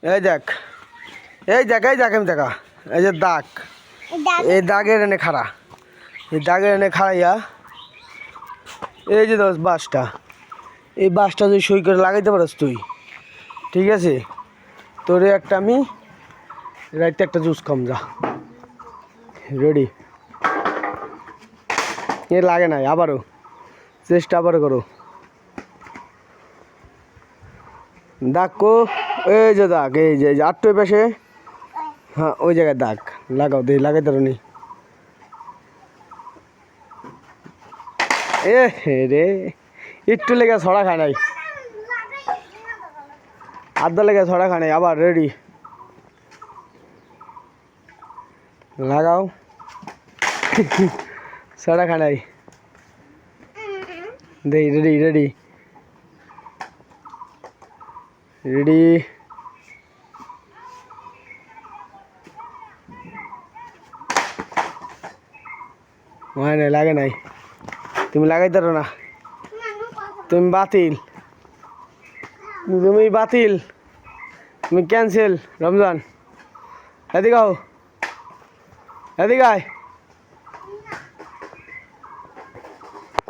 এই দেখ এই দেখ এই দেখ আমি দেখা এই যে দাগ এই দাগের এনে খাড়া এই দাগের এনে খাড়াইয়া এই যে দোষ বাসটা এই বাসটা তুই সই করে লাগাইতে পারস তুই ঠিক আছে তোরে একটা আমি রাইতে একটা জুস খাম যা রেডি এ লাগে নাই আবারও চেষ্টা আবারও করো দাগ কো এই যে দাগ এই যে আটটো পাশে হ্যাঁ ওই জায়গায় দাগ লাগাও দে লাগাই ধরো নি এ রে একটু লেগে ছড়া খায় নাই আধা লেগে ছড়া খায় নাই আবার রেডি লাগাও ছড়া খায় নাই দে রেডি রেডি রেডি হয় নাই লাগে নাই তুমি লাগাইতে পারো না তুমি বাতিল তুমি বাতিল তুমি ক্যান্সেল রমজান এদিকে আও এদিকে আয়